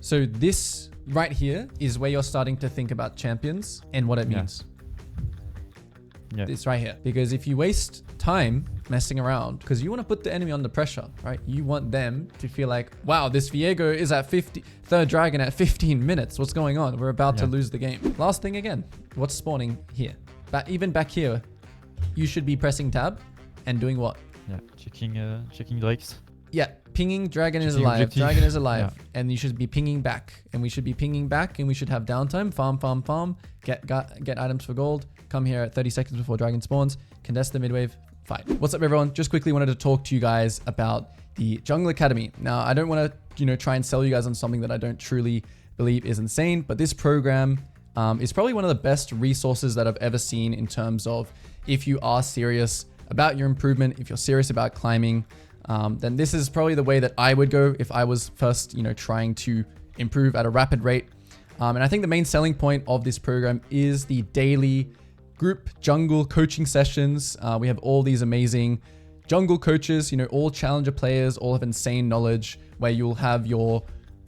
So this right here is where you're starting to think about champions and what it means. Yeah. This right here. Because if you waste time messing around, because you want to put the enemy under pressure, right? You want them to feel like, wow, this Viego is at 3rd dragon at 15 minutes. What's going on? We're about to lose the game. Last thing again, what's spawning here? Even back here, you should be pressing tab and doing what? Yeah, checking drakes. Yeah, pinging dragon is alive. Objective. Dragon is alive. And you should be pinging back. And we should be pinging back and we should have downtime. Farm. Get items for gold. Come here at 30 seconds before dragon spawns. Contest the midwave. Fight. What's up, everyone? Just quickly wanted to talk to you guys about the Jungle Academy. Now, I don't want to, try and sell you guys on something that I don't truly believe is insane, but this program is probably one of the best resources that I've ever seen in terms of if you are serious about your improvement, if you're serious about climbing, then this is probably the way that I would go if I was first, trying to improve at a rapid rate. And I think the main selling point of this program is the daily group jungle coaching sessions. We have all these amazing jungle coaches, all challenger players, all have insane knowledge where you'll have your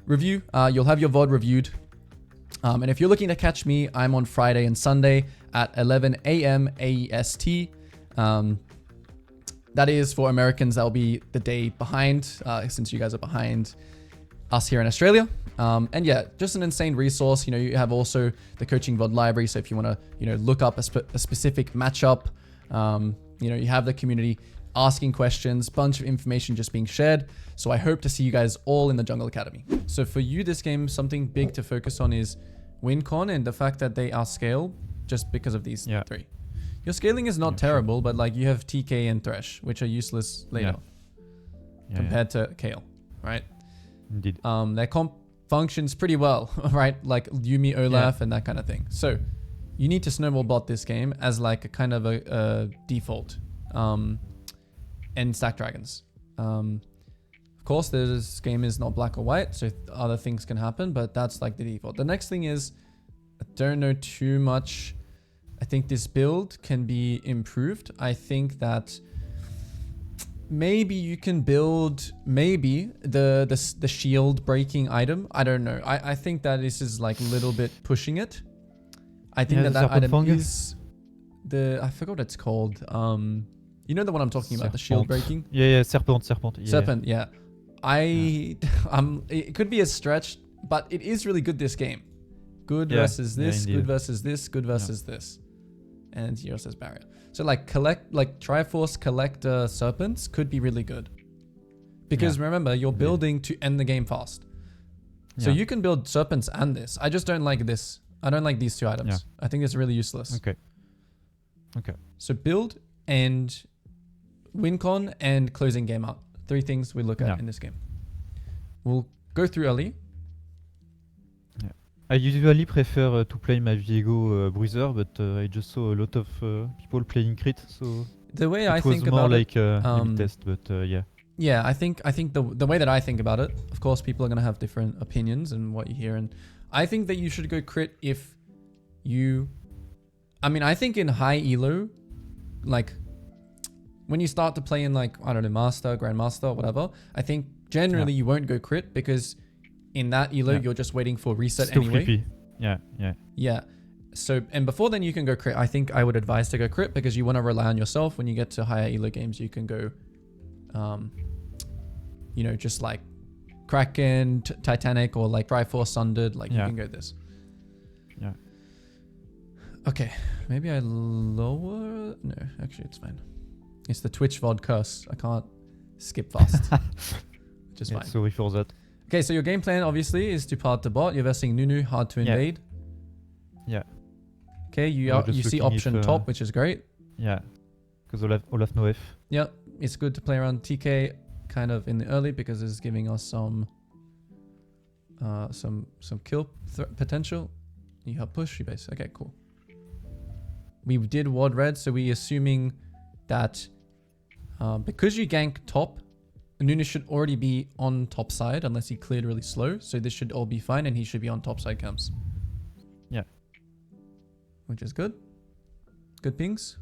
review, you'll have your VOD reviewed. And if you're looking to catch me, I'm on Friday and Sunday at 11 a.m. AEST. That is for Americans, that'll be the day behind, since you guys are behind us here in Australia. And yeah, just an insane resource. You have also the coaching VOD library. So if you want to, look up a specific matchup, you have the community asking questions, bunch of information just being shared. So I hope to see you guys all in the Jungle Academy. So for you, this game, something big to focus on is win con and the fact that they are scale just because of these three. Your scaling is not terrible, but like you have TK and Thresh, which are useless later compared to Kale, right? Indeed. Their comp functions pretty well, right? Like Yumi, Olaf, and that kind of thing. So you need to Snowball bot this game as like a kind of a default, and stack dragons. Of course, this game is not black or white, so other things can happen, but that's like the default. The next thing is, I don't know too much. I think this build can be improved. I think that maybe you can build the shield breaking item. I don't know. I think that this is like a little bit pushing it. I think that item is I forgot what it's called. You know the one I'm talking about, the shield breaking? Yeah, serpent. Serpent, yeah. It could be a stretch, but it is really good this game. Good versus this, good versus this, good versus this. And here says barrier. So like Triforce Collector Serpents could be really good. Because remember, you're building to end the game fast. So you can build Serpents and this. I just don't like this. I don't like these two items. I think it's really useless. Okay. So build and win con and closing game out. 3 things we look at in this game. We'll go through early. I usually prefer to play my Viego Bruiser, but I just saw a lot of people playing crit, so the way I think about it was more like a test, but yeah. Yeah, I think the way that I think about it, of course, people are gonna have different opinions and what you hear, and I think that you should go crit if you. I mean, I think in high elo, like when you start to play in like I don't know, Master, Grandmaster, whatever, I think generally you won't go crit because in that elo you're just waiting for reset still anyway. Flippy. Yeah. So and before then you can go crit. I think I would advise to go crit because you want to rely on yourself. When you get to higher elo games, you can go, just like Kraken, Titanic, or like Triforce Sundered. Like you can go this. Yeah. Okay, maybe I lower. No, actually it's fine. It's the Twitch VOD curse. I can't skip fast. Which is fine. Sorry for that. Okay, so your game plan obviously is to part the bot. You're versing Nunu, hard to invade. Yeah. Okay, you see option top, which is great. Yeah, because Olaf no F. Yeah, it's good to play around TK kind of in the early because it's giving us some kill potential. You have push, you base. Okay, cool. We did ward red, so we're assuming that because you gank top, Nunu should already be on top side unless he cleared really slow. So this should all be fine and he should be on top side camps. Yeah. Which is good. Good pings.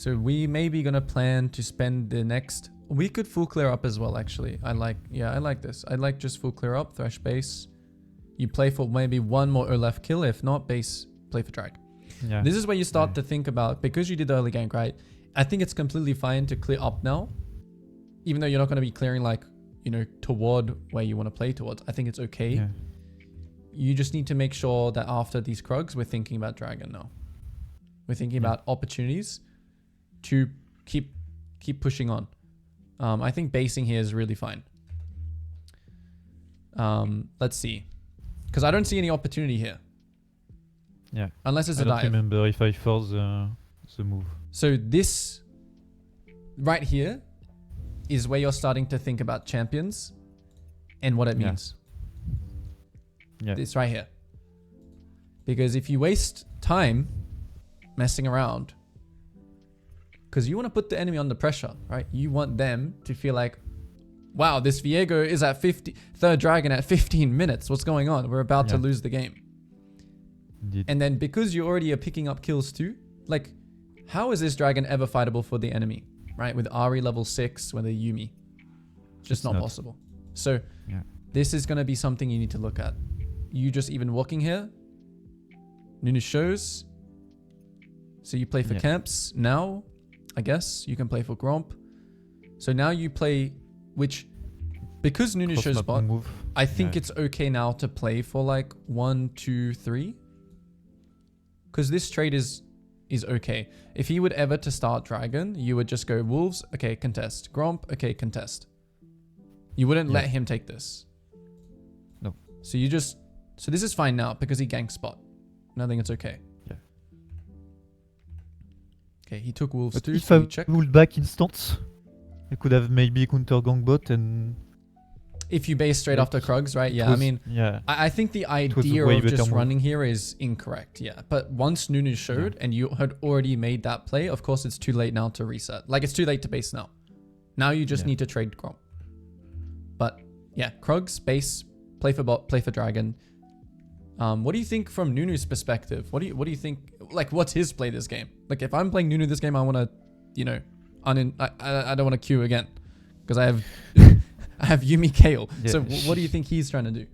So we may be gonna plan to spend the next. We could full clear up as well. Actually, I like this. I like just full clear up, thresh base. You play for maybe one more Olaf kill. If not, base play for drag. Yeah. This is where you start to think about, because you did the early gank, right? I think it's completely fine to clear up now, even though you're not going to be clearing like, you know, toward where you want to play towards. I think it's okay. Yeah. You just need to make sure that after these Krugs, we're thinking about dragon now. We're thinking about opportunities to keep pushing on. I think basing here is really fine. Let's see. Because I don't see any opportunity here. Yeah. Unless it's I a don't dive. remember if I force the move. So this right here is where you're starting to think about champions and what it means. Yeah. This right here. Because if you waste time messing around, because you want to put the enemy under pressure, right? You want them to feel like, wow, this Viego is at 50, third dragon at 15 minutes. What's going on? We're about to lose the game. Indeed. And then because you already are picking up kills too, like, how is this dragon ever fightable for the enemy, right? With Ari level 6, with a Yumi. Just not possible. So this is going to be something you need to look at. You just even walking here, Nunu shows. So you play for camps now, I guess. You can play for Gromp. So now you play, which, because Nunu shows bot, I think it's okay now to play for like 1, 2, 3. Because this trade is okay. If he would ever to start dragon, you would just go wolves, okay, contest. Gromp, okay, contest. You wouldn't let him take this. No. So you just, so this is fine now because he ganks spot. And I think it's okay. Yeah. Okay, he took wolves But too, if so I we check. ruled back instance, I could have maybe counter gang bot and... If you base straight after Krugs, right? Yeah, I mean, I think the idea of just running here is incorrect. Yeah, but once Nunu showed and you had already made that play, of course it's too late now to reset. Like, it's too late to base now. Now you just need to trade Gromp. But yeah, Krugs, base, play for bot, play for dragon. What do you think from Nunu's perspective? What do you think? Like, what's his play this game? Like, if I'm playing Nunu this game, I want to, you know, I don't want to queue again because I have I have Yumi Kale. Yeah. So what do you think he's trying to do?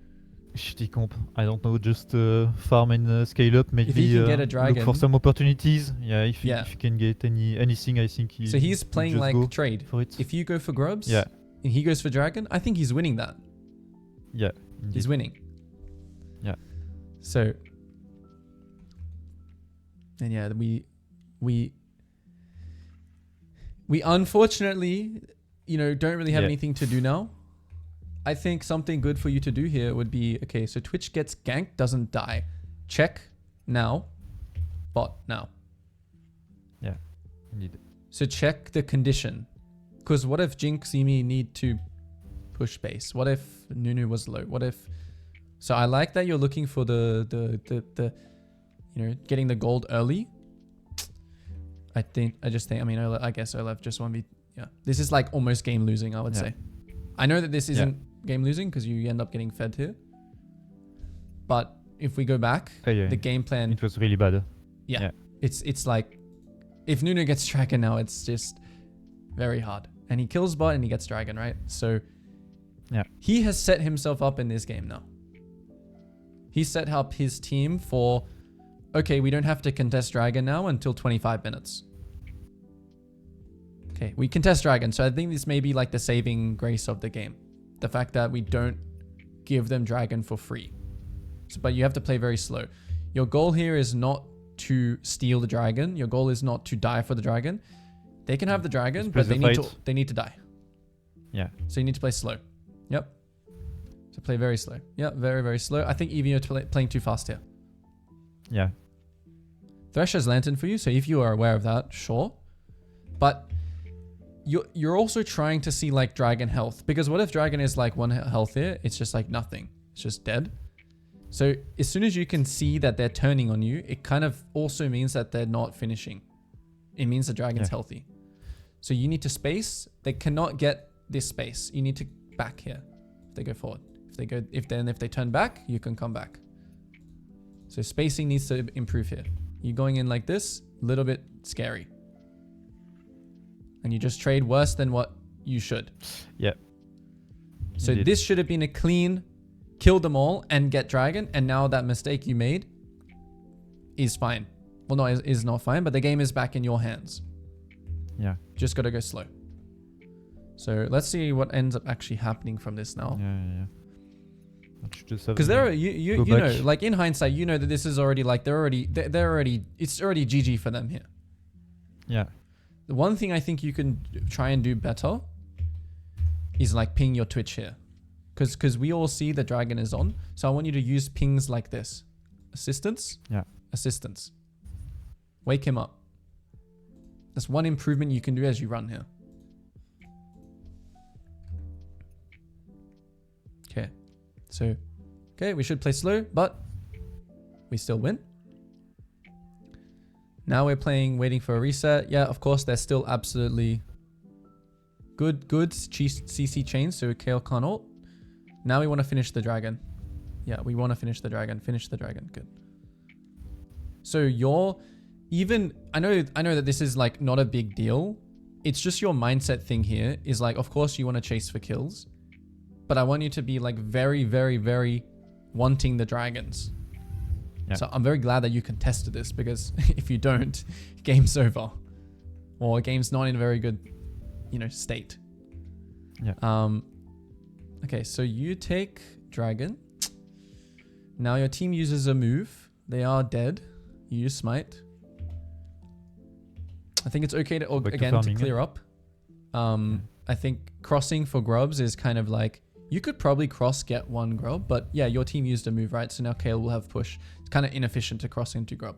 Shitty comp. I don't know. Just farm and scale up. Maybe if he can get a dragon, look for some opportunities. Yeah. If he can get anything, I think he. So he's playing like trade. For it. If you go for grubs, and he goes for dragon, I think he's winning that. Yeah. Indeed. He's winning. Yeah. So. And yeah, we unfortunately, you know, don't really have anything to do now. I think something good for you to do here would be, okay, so Twitch gets ganked, doesn't die. Check now. Bot now. Yeah, indeed. So check the condition. Because what if Jinx, Yumi need to push base? What if Nunu was low? What if... So I like that you're looking for the you know, getting the gold early. I guess Olaf just want to be... Yeah, this is like almost game losing, I would say. I know that this isn't game losing because you end up getting fed here. But if we go back, the game plan... It was really bad. Yeah. It's like... If Nunu gets dragon now, it's just very hard. And he kills bot and he gets dragon, right? So he has set himself up in this game now. He set up his team for... Okay, we don't have to contest dragon now until 25 minutes. Okay, we contest dragon. So I think this may be like the saving grace of the game. The fact that we don't give them dragon for free. So, but you have to play very slow. Your goal here is not to steal the dragon. Your goal is not to die for the dragon. They can have the dragon, but they need to die. Yeah. So you need to play slow. Yep. So play very slow. Yep, very, very slow. I think even you're playing too fast here. Yeah. Thresh has Lantern for you, so if you are aware of that, sure. But you're also trying to see like dragon health, because what if dragon is like 1 health here? It's just like nothing. It's just dead. So as soon as you can see that they're turning on you, it kind of also means that they're not finishing. It means the dragon's healthy. So you need to space. They cannot get this space. You need to back here. If they go forward. If they turn back, you can come back. So spacing needs to improve here. You going in like this, a little bit scary. and you just trade worse than what you should. Yeah. So Indeed. this should have been a clean, kill them all and get dragon. And now that mistake you made is fine. Well, no, is not fine, but the game is back in your hands. Yeah. Just got to go slow. So let's see what ends up actually happening from this now. Yeah. Because they're you go know, back. like in hindsight, you know that this is already like they're already it's already GG for them here. Yeah. The one thing I think you can try and do better is like ping your Twitch here. Because we all see the dragon is on. So I want you to use pings like this. Assistance. Yeah. Assistance. Wake him up. That's one improvement you can do as you run here. Okay. So, okay, we should play slow, but we still win. Now we're playing waiting for a reset. Yeah, of course, they're still absolutely good CC chains, so Kale can't ult. Now we want to finish the dragon. Yeah, we want to finish the dragon. Finish the dragon. Good. So you're even... I know that this is like not a big deal. It's just your mindset thing here is like, of course you want to chase for kills. But I want you to be like very, very, very wanting the dragons. Yeah. So I'm very glad that you contested this because if you don't, game's over. Or game's not in a very good, state. Yeah. Okay, so you take dragon. Now your team uses a move. They are dead. You use smite. I think it's okay to, to clear up. I think crossing for grubs is kind of like, you could probably cross get one grub, but yeah, your team used a move, right? So now Kale will have push. It's kind of inefficient to cross into grub.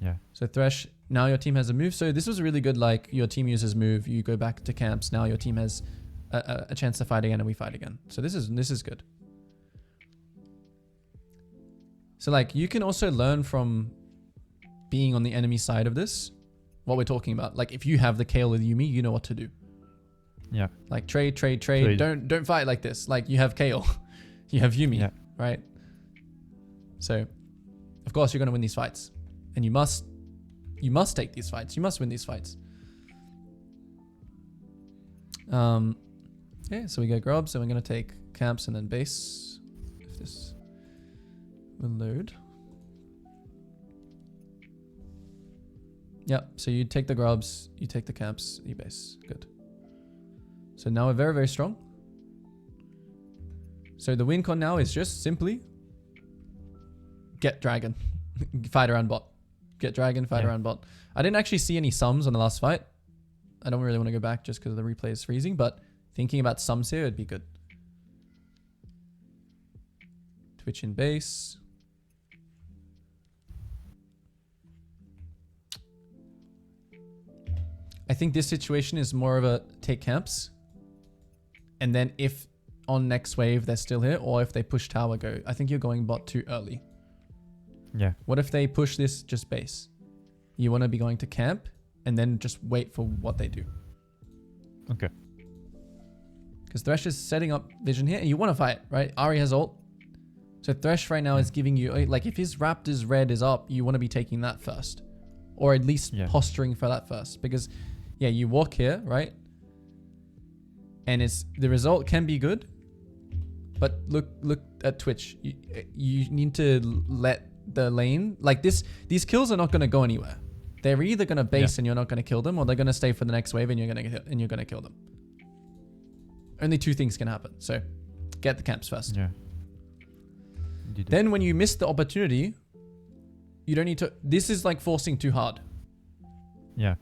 Yeah. So Thresh, now your team has a move. So this was really good. Like your team uses move, you go back to camps. Now your team has a chance to fight again and we fight again. So this is good. So like you can also learn from being on the enemy side of this, what we're talking about. Like if you have the Kale with Yuumi, you know what to do. Yeah. Like trade. Don't fight like this. Like you have Kale. You have Yuumi, right? So of course you're going to win these fights. And you must take these fights. You must win these fights. Okay, so we get grubs and we're going to take camps and then base. If this will load. Yeah, so you take the grubs, you take the camps, you base. Good. So now we're very, very strong. So the win con now is just simply get dragon. Fight around bot. Get dragon, fight around bot. I didn't actually see any sums on the last fight. I don't really want to go back just because the replay is freezing, but thinking about sums here would be good. Twitch in base. I think this situation is more of a take camps. And then if on next wave they're still here, or if they push tower go. I think you're going bot too early. Yeah. What if they push this just base? You want to be going to camp and then just wait for what they do. Okay. Because Thresh is setting up vision here and you want to fight, right? Ahri has ult. So Thresh right now is giving you, like if his Raptor's red is up, you want to be taking that first. Or at least posturing for that first. Because yeah, you walk here, right? And the result can be good. But look at Twitch. You need to let the lane, like these kills are not going to go anywhere. They're either going to base and you're not going to kill them, or they're going to stay for the next wave and you're going to kill them. Only two things can happen. So get the camps first. Yeah. Then when you miss the opportunity, you don't need to, this is like forcing too hard. Yeah.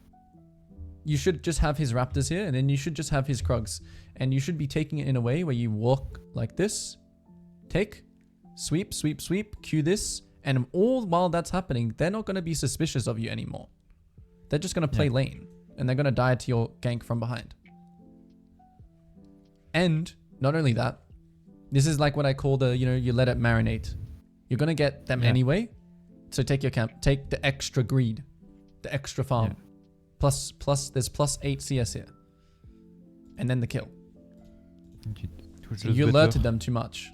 You should just have his Raptors here and then you should just have his Krugs. And you should be taking it in a way where you walk like this, take, sweep, cue this. And all while that's happening, they're not going to be suspicious of you anymore. They're just going to play lane and they're going to die to your gank from behind. And not only that, this is like what I call the, you let it marinate. You're going to get them anyway. So take your camp, take the extra greed, the extra farm. Plus, there's +8 CS here. And then the kill. So you alerted them too much.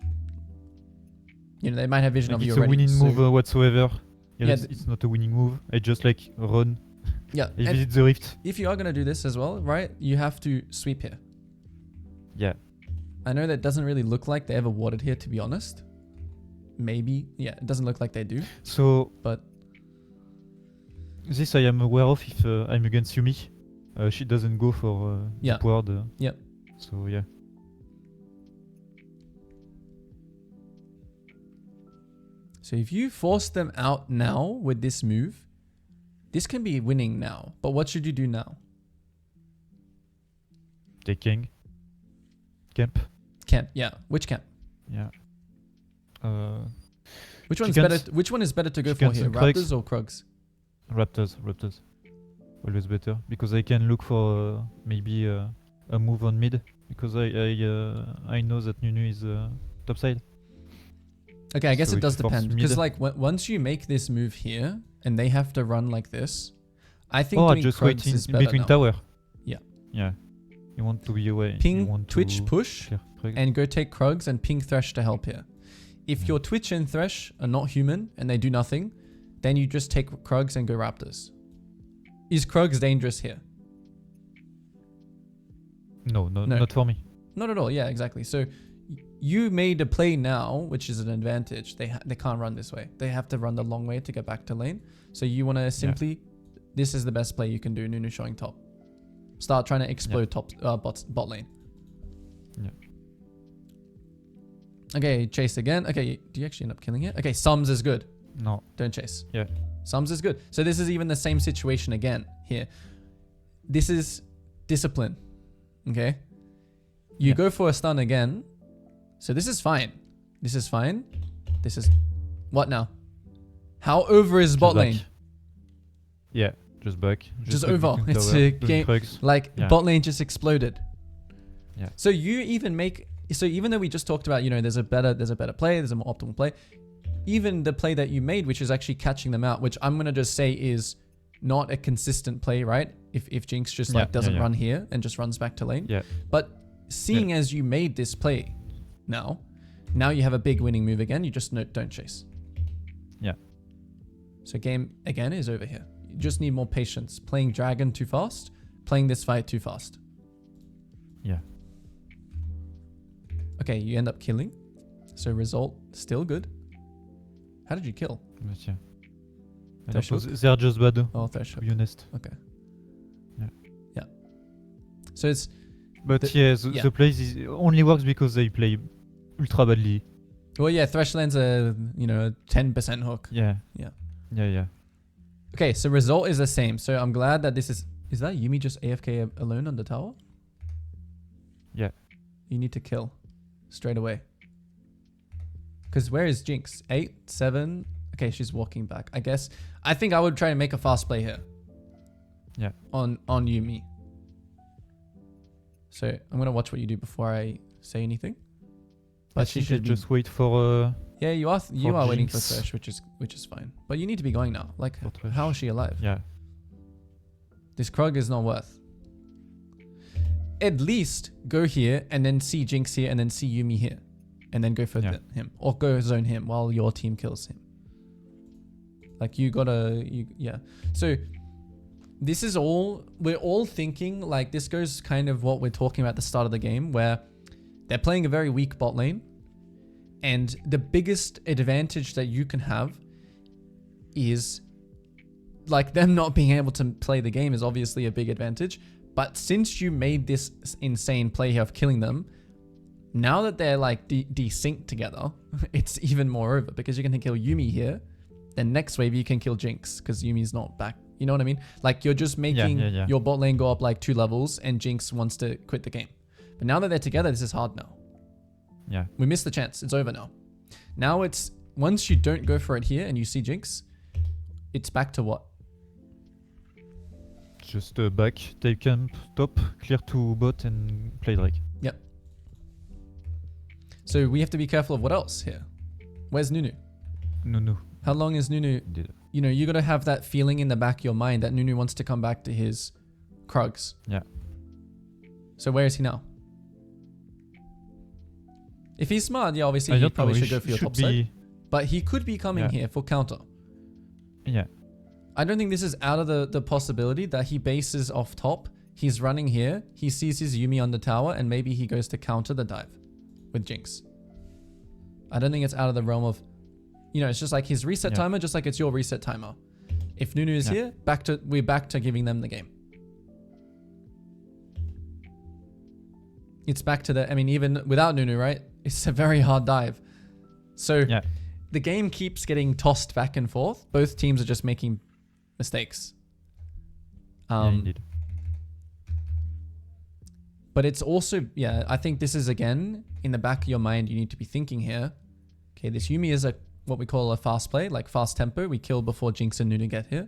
They might have vision of you already. It's a winning move whatsoever. It's not a winning move. I just like run. Yeah. He And visits the rift. if you are going to do this as well, right, you have to sweep here. Yeah. I know that doesn't really look like they ever watered here, to be honest. Maybe. Yeah, it doesn't look like they do. So But this I am aware of if I'm against Yumi. She doesn't go for Yeah. deep ward. Yep. So yeah. so if you force them out now with this move, this can be winning now. But what should you do now? Taking. Camp. Camp. Yeah. Which camp? Yeah. Which one's Chickens. better? Which one is better to go for Chickens here? and Krugs. Raptors or Krugs? Raptors. Always better because I can look for maybe a move on mid because I know that Nunu is top side. Okay, I guess So it does it force depend mid. because like once you make this move here and they have to run like this, I think Or doing just Krugs wait is in better between now. tower. Yeah. Yeah. You want to be away. You Ping want Twitch to push clear Krug. and go take Krugs and ping Thresh to help here. If your Twitch and Thresh are not human and they do nothing, then you just take Krugs and go Raptors. Is Krugs dangerous here? No, not for me. Not at all. Yeah, exactly. So you made a play now, which is an advantage. They can't run this way. They have to run the long way to get back to lane. So you want to simply, this is the best play you can do. Nunu showing top. Start trying to explode bot lane. Yeah. Okay, chase again. Okay, do you actually end up killing it? Okay, Sums is good. No. Don't chase. Yeah. Sums is good. So this is even the same situation again here. This is discipline. Okay. You go for a stun again. So this is fine. This is fine. This is what now? How over is bot lane? Yeah, just back. Just back over. between It's tower, a doing game. Krugs. Like Yeah. bot lane just exploded. Yeah. So you even make, so even though we just talked about, there's a better play, there's a more optimal play. Even the play that you made, which is actually catching them out, which I'm going to just say is not a consistent play, right? If Jinx just doesn't run here and just runs back to lane. Yeah. But seeing as you made this play now you have a big winning move again. You just don't chase. Yeah. So game again is over here. You just need more patience. Playing dragon too fast, playing this fight too fast. Yeah. Okay, you end up killing. So result still good. How did you kill? But yeah. I Thresh don't know, hook? they are just bad, Oh, Thresh to hook. be honest. Okay. Yeah. Yeah. So it's But the place only works because they play ultra badly. well, yeah. Thresh lands a 10% hook. Yeah. Yeah. Yeah. Okay, so result is the same. So I'm glad that this is that Yumi just AFK alone on the tower? Yeah. You need to kill straight away. Because where is Jinx? 8, 7. Okay, she's walking back. I think I would try and make a fast play here. Yeah. On Yumi. So I'm gonna watch what you do before I say anything. But she should just wait for. Yeah, you are waiting for Jinx. Thresh, which is fine. But you need to be going now. Like, For Thresh. how is she alive? Yeah. This Krug is not worth. At least go here and then see Jinx here and then see Yumi here. And then go for him. Or go zone him while your team kills him. Like yeah. So this is we're all thinking like this goes kind of what we're talking about at the start of the game where they're playing a very weak bot lane. And the biggest advantage that you can have is like them not being able to play the game is obviously a big advantage. But since you made this insane play here of killing them, now that they're like desynced together, it's even more over because you can kill Yumi here. Then next wave you can kill Jinx because Yumi's not back. You know what I mean? Like you're just making your bot lane go up like 2 levels and Jinx wants to quit the game. But now that they're together, this is hard now. Yeah. We missed the chance. It's over now. Now it's, once you don't go for it here and you see Jinx, it's back to what? Just back, take camp, top, clear to bot and play Drake. Yep. So we have to be careful of what else here. Where's Nunu? No. How long is Nunu? You got to have that feeling in the back of your mind that Nunu wants to come back to his Krugs. Yeah. So where is he now? If he's smart, yeah, obviously he probably should go for your top side. But he could be coming here for counter. Yeah. I don't think this is out of the possibility that he bases off top. He's running here. He sees his Yuumi on the tower, and maybe he goes to counter the dive with Jinx. I don't think it's out of the realm of, you know, it's just like his reset timer, just like it's your reset timer. If Nunu is here, we're back to giving them the game. It's back to the, I mean, even without Nunu, right? It's a very hard dive. So the game keeps getting tossed back and forth. Both teams are just making mistakes. Indeed. But it's also, I think this is, again, in the back of your mind, you need to be thinking here. Okay, this Yuumi is what we call a fast play, like fast tempo. We kill before Jinx and Nunu get here.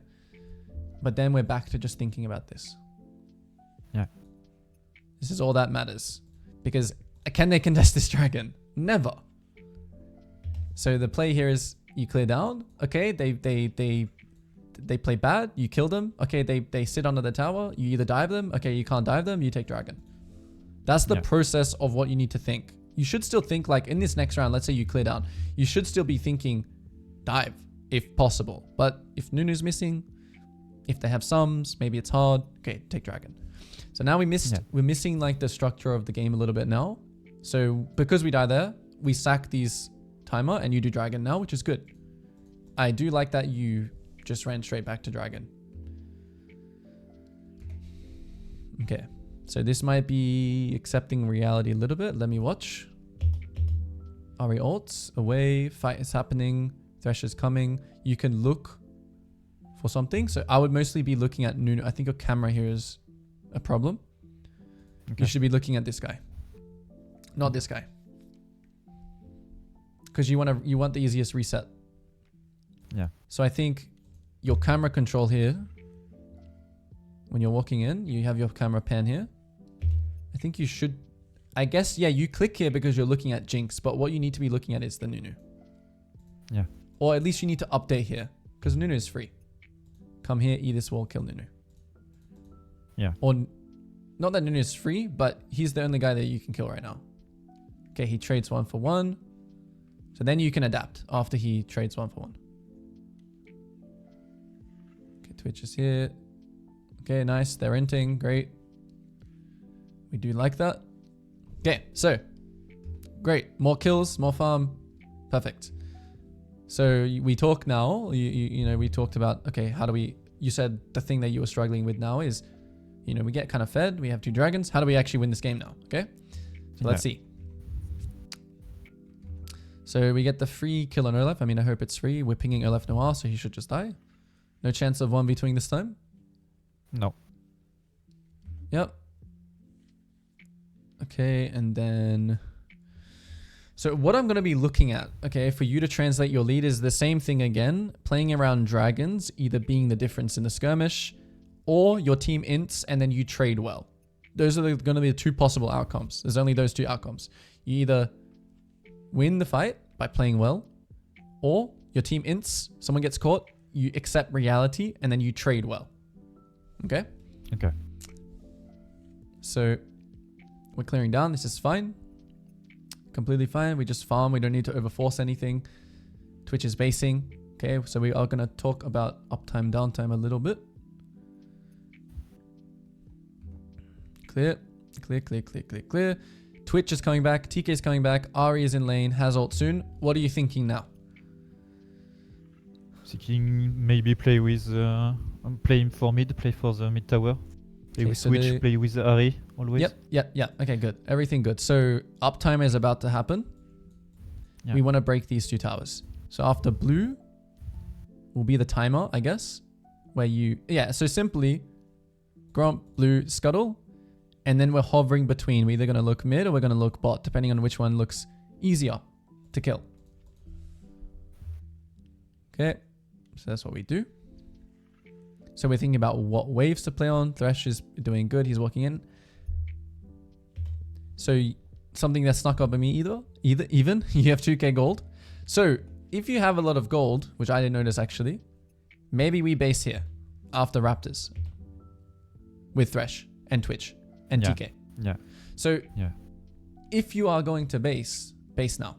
But then we're back to just thinking about this. Yeah. This is all that matters. Because can they contest this dragon? Never. So the play here is you clear down. Okay, they play bad. You kill them. Okay, they sit under the tower. You either dive them. Okay, you can't dive them. You take dragon. That's the process of what you need to think. You should still think like in this next round, let's say you clear down. You should still be thinking dive if possible. But if Nunu's missing, if they have sums, maybe it's hard. Okay, take dragon. So now we're missing like the structure of the game a little bit now. So because we die there, we sack these timer and you do dragon now, which is good. I do like that you just ran straight back to dragon. Okay. So this might be accepting reality a little bit. Let me watch. Ari ults, away, fight is happening, Thresh is coming. You can look for something. So I would mostly be looking at Nunu. I think your camera here is a problem. Okay. You should be looking at this guy. Not this guy. Because you want the easiest reset. Yeah. So I think your camera control here, when you're walking in, you have your camera pan here. I think you should, I guess, you click here because you're looking at Jinx, but what you need to be looking at is the Nunu. Yeah. Or at least you need to update here because Nunu is free. Come here, eat this wall, kill Nunu. Yeah. Or not that Nunu is free, but he's the only guy that you can kill right now. Okay, he trades 1 for 1. So then you can adapt after he trades 1 for 1. Okay, Twitch is here. Okay, nice. They're inting. Great. We do like that. Okay, so great. More kills, more farm. Perfect. So we talk now. You know, we talked about, okay, how do we, you said the thing that you were struggling with now is, you know, we get kind of fed. We have 2 dragons. How do we actually win this game now? Okay. So let's see. So we get the free kill on Olaf. I mean, I hope it's free. We're pinging Olaf Noir, so he should just die. No chance of 1v2ing this time? No. Yep. Okay, and then... So what I'm going to be looking at, okay, for you to translate your lead is the same thing again. Playing around dragons, either being the difference in the skirmish, or your team ints and then you trade well. Those are going to be the 2 possible outcomes. There's only those 2 outcomes. You either win the fight by playing well, or your team ints, someone gets caught, you accept reality, and then you trade well. Okay? Okay. So we're clearing down. This is fine. Completely fine. We just farm. We don't need to overforce anything. Twitch is basing. Okay, so we are going to talk about uptime, downtime a little bit. Clear. Clear, clear, clear, clear, clear. Twitch is coming back. TK is coming back. Ari is in lane. Has ult soon. What are you thinking now? Thinking maybe play with... play for mid. Play for the mid tower. Play with Switch. Play with Ari always. Yep. Okay, good. Everything good. So uptime is about to happen. Yeah. We want to break these 2 towers. So after blue will be the timer, I guess. Where you... Yeah, so simply Gromp, blue, scuttle. And then we're hovering between. We're either going to look mid or we're going to look bot, depending on which one looks easier to kill. Okay. So that's what we do. So we're thinking about what waves to play on. Thresh is doing good. He's walking in. So something that snuck up at me even, you have 2k gold. So if you have a lot of gold, which I didn't notice actually, maybe we base here after Raptors with Thresh and Twitch and TK. Yeah. So if you are going to base now.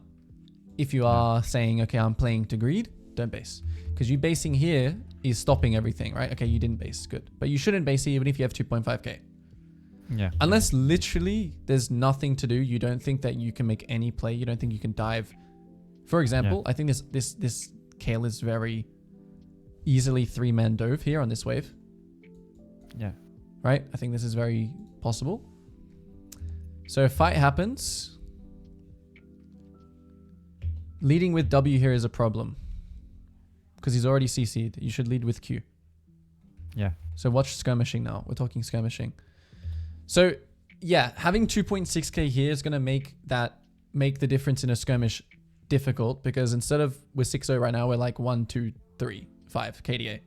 If you are saying, okay, I'm playing to greed, don't base. Because you basing here is stopping everything, right? Okay, you didn't base, good. But you shouldn't base it even if you have 2.5k. Yeah. Unless literally there's nothing to do. You don't think that you can make any play. You don't think you can dive. For example, I think this Kale is very easily 3-man dove here on this wave. Yeah. Right? I think this is very possible. So if fight happens, leading with W here is a problem. Because he's already CC'd. You should lead with Q. Yeah. So watch skirmishing now. We're talking skirmishing. So yeah, having 2.6k here is going to make the difference in a skirmish difficult, because instead of we're 6-0 right now, we're like 1, 2, 3, 5 KDA.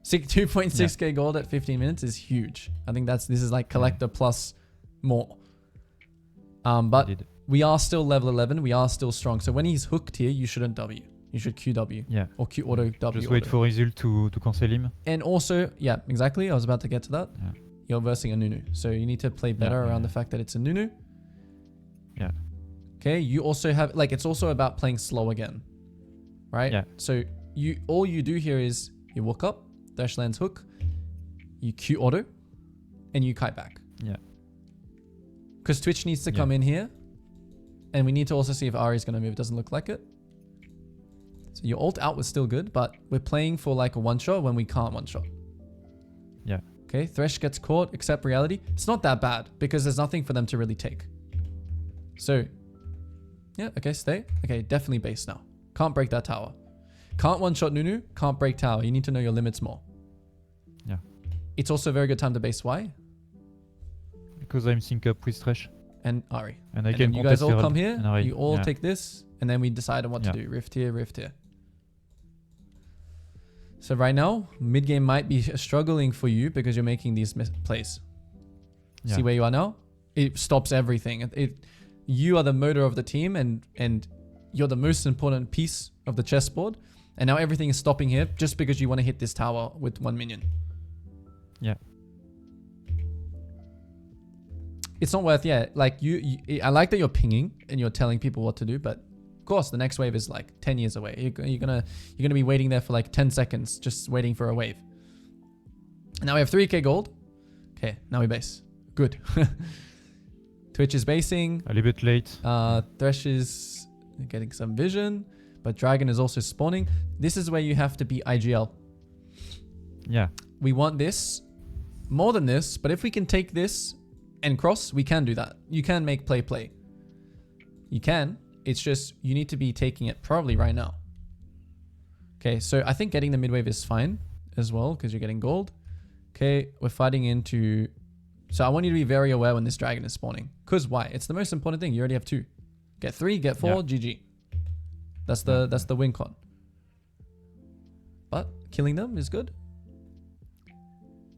2.6k gold at 15 minutes is huge. I think this is like collector plus more. But we are still level 11. We are still strong. So when he's hooked here, you shouldn't W. You should QW. Yeah. Or Q auto W. Just wait for result to cancel him. And also, yeah, exactly. I was about to get to that. Yeah. You're versing a Nunu. So you need to play better around the fact that it's a Nunu. Yeah. Okay. You also have, like, it's also about playing slow again. Right? Yeah. So all you do here is you walk up, dash lands hook, you Q auto, and you kite back. Yeah. Because Twitch needs to come in here. And we need to also see if Ari's going to move. It doesn't look like it. So your ult out was still good, but we're playing for like a one-shot when we can't one-shot. Yeah. Okay, Thresh gets caught, accept reality. It's not that bad because there's nothing for them to really take. So, yeah, okay, stay. Okay, definitely base now. Can't break that tower. Can't one-shot Nunu, can't break tower. You need to know your limits more. Yeah. It's also a very good time to base. Why? Because I'm sync up with Thresh. And Ari. And I And can then you guys all Herald come here, and Ari. you all take this, and then we decide on what to Yeah. do. Rift here, Rift here. So right now, mid-game might be struggling for you because you're making these plays. Yeah. See where you are now? It stops everything. You are the motor of the team, and you're the most important piece of the chessboard. And now everything is stopping here just because you want to hit this tower with 1 minion. Yeah. It's not worth, like I like that you're pinging and you're telling people what to do, but of course the next wave is like 10 years away. You're gonna be waiting there for like 10 seconds just waiting for a wave. And now we have 3k gold. Okay, now we base. Good. Twitch is basing. A little bit late. Thresh is getting some vision, but Dragon is also spawning. This is where you have to be IGL. Yeah. We want this more than this, but if we can take this and cross, we can do that. You can make play. You can. It's just you need to be taking it probably right now. Okay, so I think getting the mid wave is fine as well because you're getting gold. Okay, we're fighting into... So I want you to be very aware when this dragon is spawning. Because why? It's the most important thing. You already have 2. Get 3, get 4, GG. That's the win con. But killing them is good.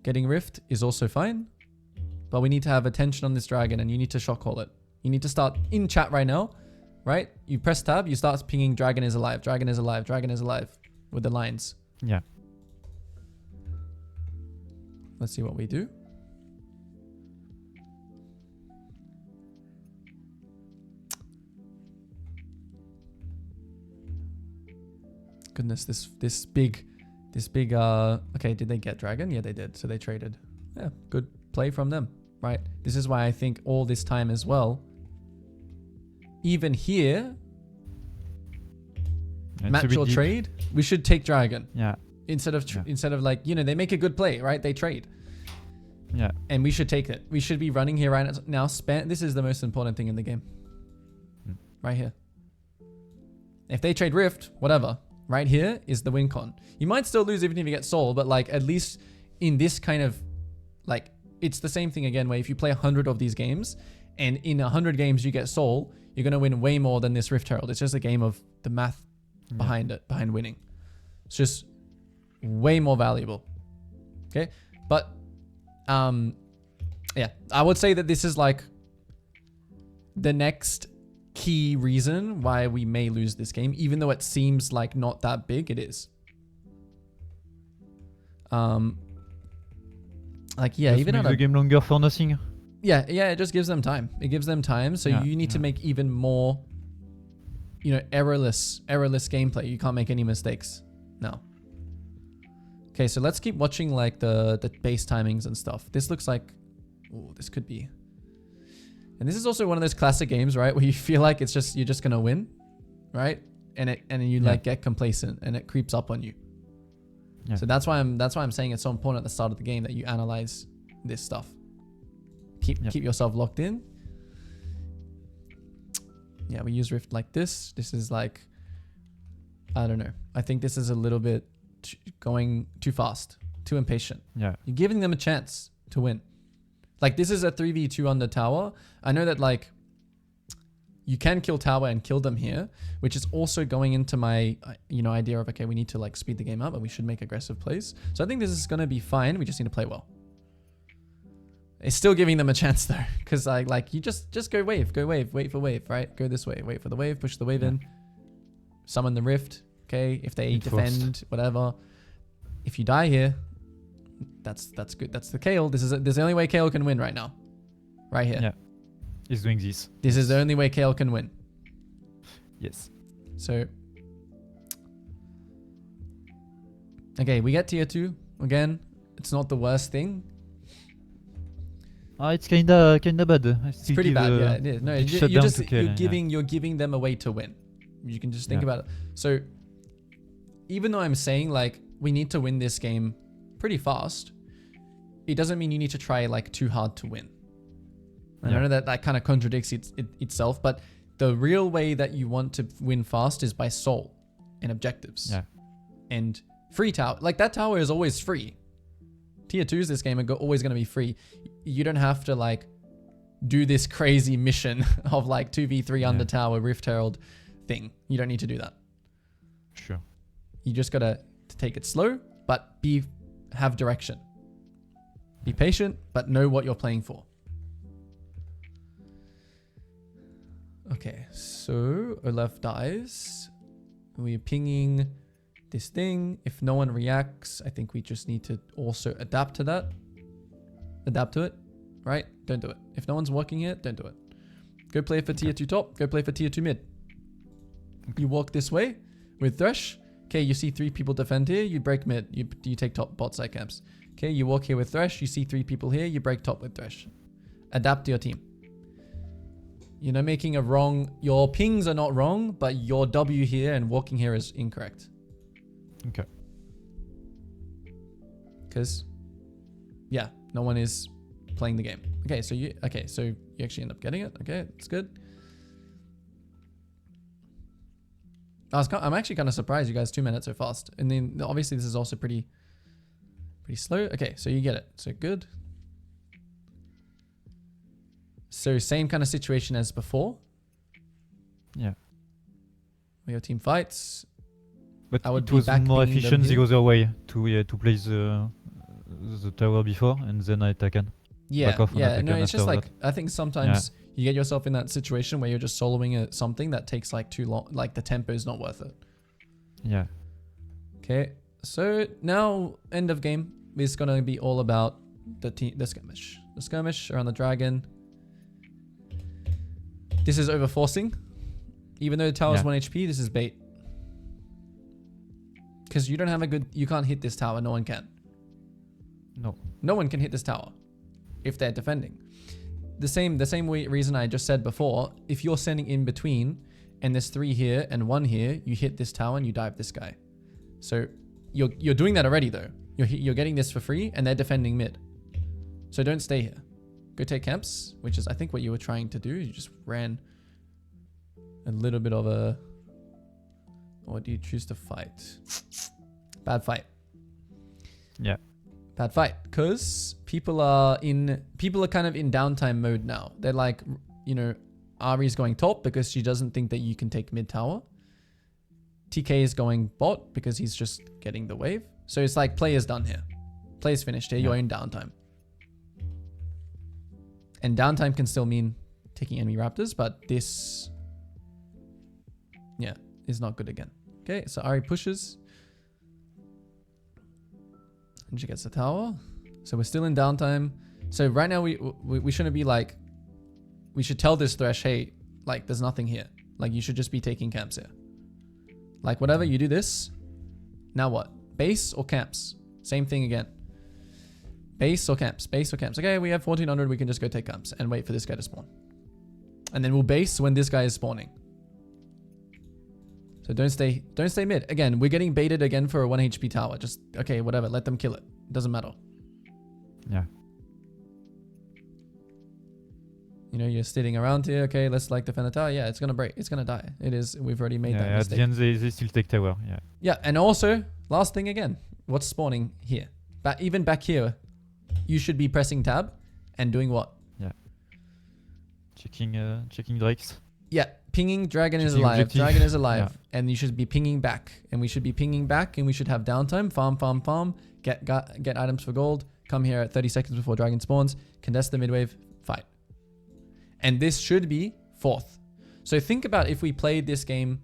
Getting rift is also fine. But we need to have attention on this dragon and you need to shock call it. You need to start in chat right now, right? You press tab, you start pinging dragon is alive, dragon is alive, dragon is alive with the lines. Yeah. Let's see what we do. Goodness, this big, okay, did they get dragon? Yeah, they did. So they traded. Yeah, good play from them, right? This is why I think all this time as well, even here, match or trade, we should take dragon. Yeah. Instead of like, they make a good play, right? They trade. Yeah. And we should take it. We should be running here right now. This is the most important thing in the game. Right here. If they trade rift, whatever. Right here is the win con. You might still lose even if you get soul, but like at least in this kind of like, it's the same thing again where if you play 100 of these games and in 100 games you get soul, you're going to win way more than this Rift Herald. It's just a game of the math behind it, behind winning. It's just way more valuable. Okay. But, yeah, I would say that this is like the next key reason why we may lose this game, even though it seems like not that big, it is. Like, yeah, just even make the game longer for nothing. Yeah, it just gives them time. It gives them time, so you need to make even more, errorless gameplay. You can't make any mistakes. No. Okay, so let's keep watching like the base timings and stuff. This looks like, oh, this could be. And this is also one of those classic games, right, where you feel like it's just, you're just gonna win, right? And you like get complacent and it creeps up on you. Yeah. So that's why I'm saying it's so important at the start of the game that you analyze this stuff. Keep yourself locked in. Yeah, we use Rift like this. This is like, I don't know. I think this is a little bit going too fast, too impatient. Yeah. You're giving them a chance to win. Like this is a 3v2 on the tower. I know that like you can kill tower and kill them here, which is also going into my, idea of, okay, we need to like speed the game up and we should make aggressive plays. So I think this is going to be fine. We just need to play well. It's still giving them a chance though. Cause like you just go wave, wait for wave, right? Go this way, wait for the wave, push the wave in, summon the rift. Okay. If they defend, whatever. If you die here, that's good. That's the Kale. This is the only way Kale can win right now. Right here. Yeah. He's doing this. This is the only way Kale can win. Yes. So, okay, we get tier 2 again. It's not the worst thing. It's kinda bad. It's pretty bad. Yeah, it is. No, you're giving them a way to win. You can just think about it. So, even though I'm saying like we need to win this game pretty fast, it doesn't mean you need to try like too hard to win. I know that kind of contradicts itself, but the real way that you want to win fast is by soul and objectives. Yeah. And free tower. Like that tower is always free. Tier 2s this game are always going to be free. You don't have to like do this crazy mission of like 2v3 under tower Rift Herald thing. You don't need to do that. Sure. You just got to take it slow, but have direction. Be patient, but know what you're playing for. Okay, so Olaf dies. We're pinging this thing. If no one reacts, I think we just need to also adapt to that. Adapt to it, right? Don't do it. If no one's walking here, don't do it. Go play for tier 2 top. Go play for tier 2 mid. Okay. You walk this way with Thresh. Okay, you see 3 people defend here. You break mid. You take top bot side camps. Okay, you walk here with Thresh. You see 3 people here. You break top with Thresh. Adapt to your team. You're not making a wrong. Your pings are not wrong, but your W here and walking here is incorrect. Okay. Because, yeah, no one is playing the game. Okay, so you actually end up getting it. Okay, it's good. I'm actually kind of surprised you guys 2 minutes so fast. And then obviously this is also pretty slow. Okay, so you get it. So good. So same kind of situation as before. Yeah. Where your team fights. But it was more efficient the other way to play the tower before and then I attack it. Yeah, no, it's just like, I think sometimes you get yourself in that situation where you're just soloing something that takes like too long, like the tempo is not worth it. Yeah. Okay, so now end of game is gonna be all about the skirmish. The skirmish around the dragon. This is overforcing. Even though the tower is 1 HP, this is bait. Because you don't have you can't hit this tower, no one can. No one can hit this tower if they're defending. The same reason I just said before, if you're sending in between and there's 3 here and 1 here, you hit this tower and you dive this guy. So you're doing that already though. You're getting this for free and they're defending mid. So don't stay here. Go take camps, which is I think what you were trying to do. You just ran a little bit of a... Or do you choose to fight? Bad fight. Yeah. Bad fight. Because people are kind of in downtime mode now. They're like, Ari's going top because she doesn't think that you can take mid tower. TK is going bot because he's just getting the wave. So it's like play is done here. Play is finished here. You're in downtime. And downtime can still mean taking enemy raptors, but this, is not good again. Okay, so Ari pushes. And she gets the tower. So we're still in downtime. So right now we shouldn't be like, we should tell this Thresh, hey, like there's nothing here. Like you should just be taking camps here. Like whatever, you do this. Now what? Base or camps? Same thing again. Base or camps? Base or camps? Okay, we have 1400. We can just go take camps and wait for this guy to spawn. And then we'll base when this guy is spawning. So don't stay mid. Again, we're getting baited again for a 1 HP tower. Just, okay, whatever. Let them kill it. Doesn't matter. Yeah. You know, you're sitting around here. Okay, let's like defend the tower. Yeah, it's going to break. It's going to die. It is. We've already made that At mistake. the end, they still take tower. Yeah. Yeah, and also, last thing again. What's spawning here? Even back here, you should be pressing tab and doing what? Yeah. Checking drakes. Yeah, pinging dragon is Checking alive. objective. Dragon is alive. Yeah. And you should be pinging back. And we should be pinging back and we should have downtime. Farm. Get items for gold. Come here at 30 seconds before dragon spawns. Contest the midwave. Fight. And this should be 4th. So think about if we played this game,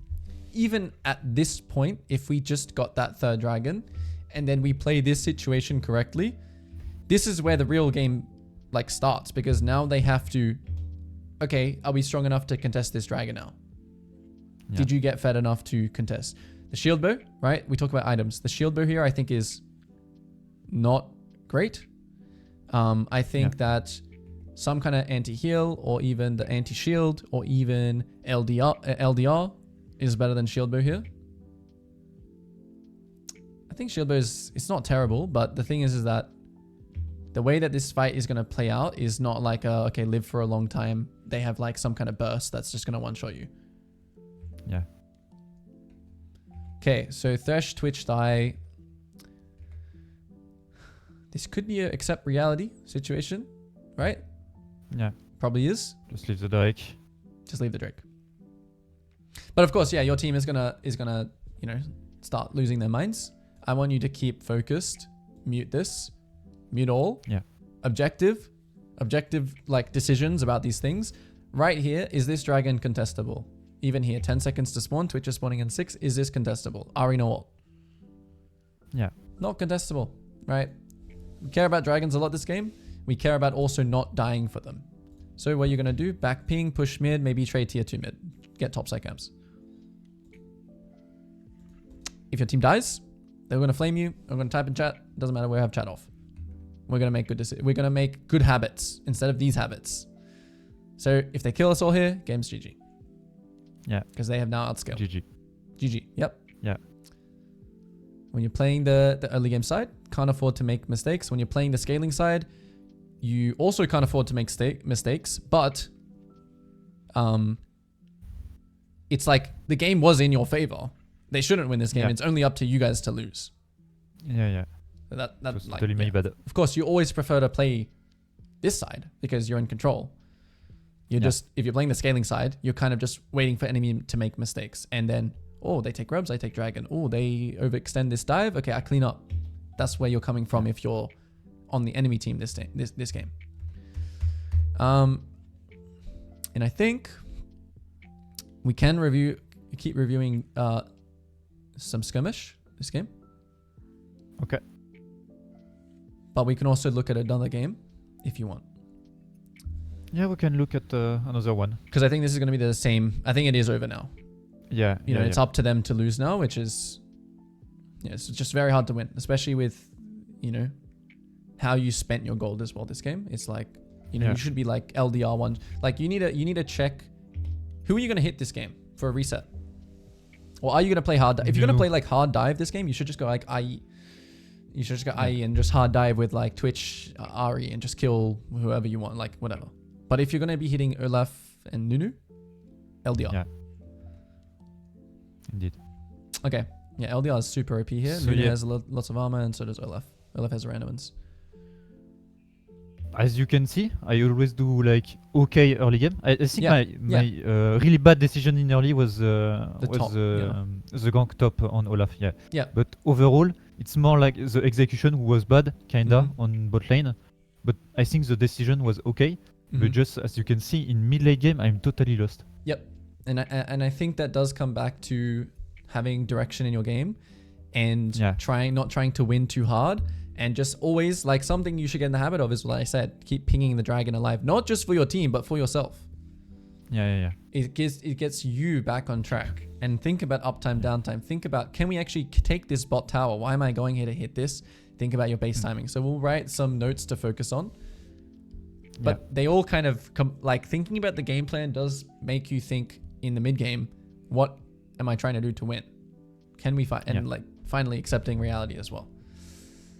even at this point, if we just got that 3rd dragon and then we play this situation correctly, this is where the real game like starts, because now they have to, okay, are we strong enough to contest this dragon now? Yeah. Did you get fed enough to contest? The shield bow, right? We talk about items. The shield bow here, I think, is not great. I think that some kind of anti-heal or even the anti-shield or even LDR is better than shield bow here. I think shield bow it's not terrible, but the thing is that the way that this fight is going to play out is not like, okay, live for a long time. They have like some kind of burst that's just going to one-shot you. Yeah. Okay, so Thresh, Twitch, die. This could be a accept reality situation, right? Yeah. Probably is. Just leave the drake. Just leave the Drake. But of course, yeah, your team is gonna, you know, start losing their minds. I want you to keep focused. Mute this. Mute all. Yeah. Objective like decisions about these things. Right here, is this dragon contestable? Even here, 10 seconds to spawn. Twitch is spawning in 6. Is this contestable? Ari no ult. Yeah. Not contestable, right? We care about dragons a lot this game. We care about also not dying for them. So what you're going to do, back ping, push mid, maybe trade tier 2 mid. Get topside camps. If your team dies, they're going to flame you. I'm going to type in chat. Doesn't matter, we'll have chat off. We're going to make good decisions. We're going to make good habits instead of these habits. So if they kill us all here, game's GG. Yeah. Because they have now outscaled. GG. GG. Yep. Yeah. When you're playing the early game side, can't afford to make mistakes. When you're playing the scaling side, you also can't afford to make mistakes. But it's like the game was in your favor. They shouldn't win this game. Yeah. It's only up to you guys to lose. Yeah. So that's like, totally bad. of course, you always prefer to play this side because you're in control. You're just, if you're playing the scaling side, you're kind of just waiting for enemy to make mistakes. And then, oh, they take rebs, I take dragon. Oh, they overextend this dive. Okay, I clean up. That's where you're coming from if you're on the enemy team this game. And I think we can keep reviewing some skirmish this game. Okay. But we can also look at another game if you want. Yeah, we can look at another one. Because I think this is going to be the same. I think it is over now. Yeah. You know, it's up to them to lose now, which is, it's just very hard to win, especially with, you know, how you spent your gold as well this game. It's like, you know, you should be like LDR one. Like you need to check who are you going to hit this game for a reset? Or are you going to play hard dive? If you're going to play like hard dive this game, you should just go like IE. You should just go IE and just hard dive with like Twitch, Ari, and just kill whoever you want, like whatever. But if you're going to be hitting Olaf and Nunu, LDR. Yeah. Indeed. Okay. Yeah, LDR is super OP here. So Nunu has lots of armor, and so does Olaf. Olaf has random ones. As you can see, I always do like okay early game. I think my really bad decision in early was the gank top on Olaf. Yeah. Yeah. But overall, it's more like the execution was bad, kinda on bot lane. But I think the decision was okay. But just as you can see in mid late game, I'm totally lost. Yep. And I think that does come back to having direction in your game and not trying to win too hard. And just always, like, something you should get in the habit of is what I said, keep pinging the dragon alive, not just for your team, but for yourself. Yeah. It gets you back on track. And think about uptime, downtime. Think about, can we actually take this bot tower? Why am I going here to hit this? think about your base timing. So we'll write some notes to focus on. But they all kind of like thinking about the game plan does make you think in the mid game, what am I trying to do to win? Can we fight? And like finally accepting reality as well.